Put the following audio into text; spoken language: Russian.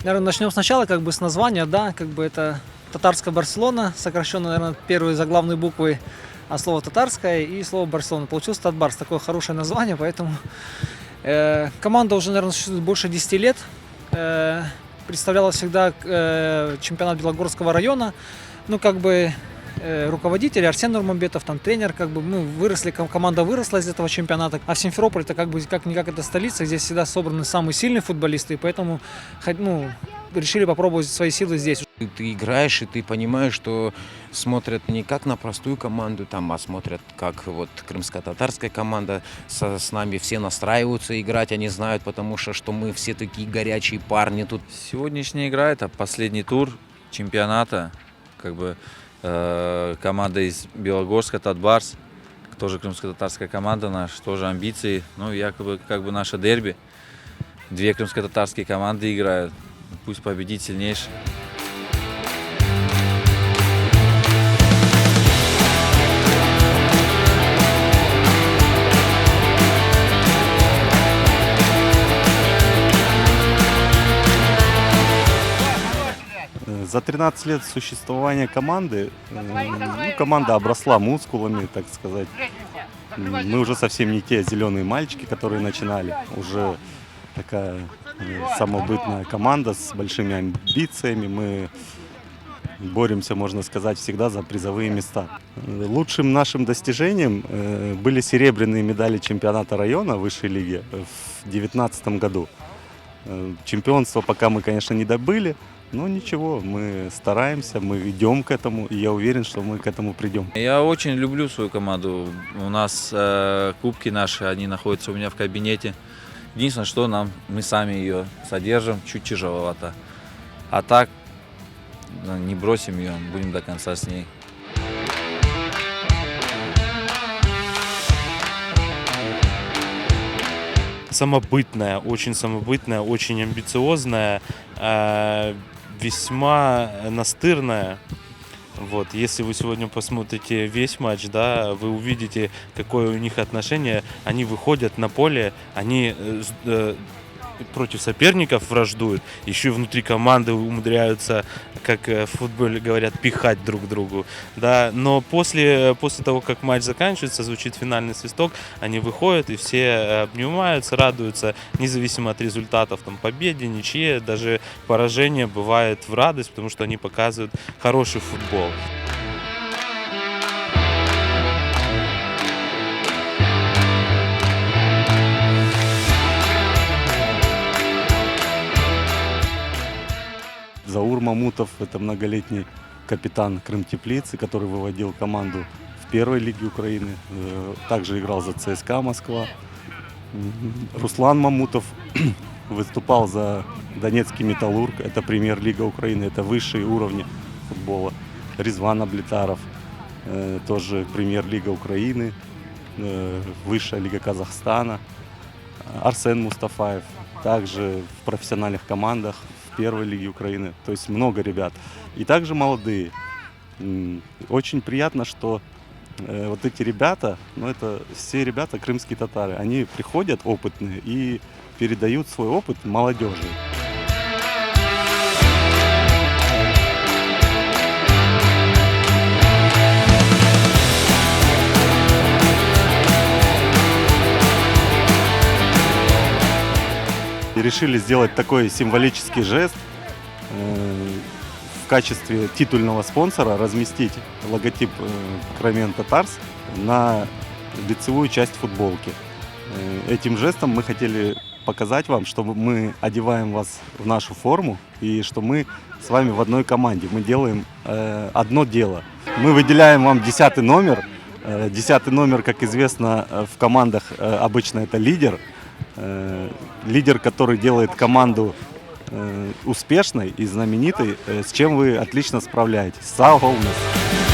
Наверное, начнем сначала как бы с названия, да, как бы это татарская Барселона, сокращенно, наверное, первые заглавные буквы, а слово татарское и слово Барселона. Получился Татбарс, такое хорошее название, поэтому команда уже, наверное, существует больше 10 лет. Представляла всегда чемпионат Белогорского района. Ну, как бы руководитель Арсен Нурманбетов, там тренер, как бы мы выросли, команда выросла из этого чемпионата. А в Симферополь это как бы как-никак это столица, здесь всегда собраны самые сильные футболисты, и поэтому решили попробовать свои силы здесь. Ты играешь, и ты понимаешь, что смотрят не как на простую команду, там, а смотрят, как вот крымско-татарская команда. С нами все настраиваются играть, они знают, потому что мы все такие горячие парни тут. Сегодняшняя игра – это последний тур чемпионата. Как бы команда из Белогорска, Татбарс, тоже крымско-татарская команда наша, тоже амбиции. Ну, якобы как бы наше дерби. Две крымско-татарские команды играют. Пусть победит сильнейший. За 13 лет существования команды команда обросла мускулами, так сказать. Мы уже совсем не те зеленые мальчики, которые начинали. Уже такая самобытная команда с большими амбициями. Мы боремся, можно сказать, всегда за призовые места. Лучшим нашим достижением были серебряные медали чемпионата района высшей лиги в 2019 году. Чемпионство пока мы, конечно, не добыли. Но ничего, мы стараемся, мы идем к этому, и я уверен, что мы к этому придем. Я очень люблю свою команду. У нас кубки наши, они находятся у меня в кабинете. Единственное, что мы сами ее содержим, чуть тяжеловато. А так, не бросим ее, будем до конца с ней. Самобытная, очень амбициозная, весьма настырная. Вот, если вы сегодня посмотрите весь матч, да, вы увидите, какое у них отношение. Они выходят на поле, они против соперников враждуют, еще и внутри команды умудряются, как в футболе говорят, пихать друг другу. Да. Но после того, как матч заканчивается, звучит финальный свисток, они выходят и все обнимаются, радуются, независимо от результатов, там, победы, ничьи, даже поражение бывает в радость, потому что они показывают хороший футбол. Заур Мамутов – это многолетний капитан Крымтеплицы, который выводил команду в первой лиге Украины. Также играл за ЦСКА Москва. Руслан Мамутов выступал за Донецкий Металлург. Это премьер-лига Украины, это высшие уровни футбола. Резван Аблетаров, тоже премьер-лига Украины, высшая лига Казахстана. Арсен Мустафаев, также в профессиональных командах в первой лиге Украины. То есть много ребят. И также молодые. Очень приятно, что вот эти ребята, это все ребята крымские татары, они приходят опытные и передают свой опыт молодежи. И решили сделать такой символический жест, в качестве титульного спонсора разместить логотип Кромен Татарс на лицевую часть футболки. Этим жестом мы хотели показать вам, что мы одеваем вас в нашу форму и что мы с вами в одной команде. Мы делаем одно дело. Мы выделяем вам 10-й номер. 10-й номер, как известно, в командах обычно это лидер. Лидер, который делает команду успешной и знаменитой, с чем вы отлично справляетесь. Сау Голмес!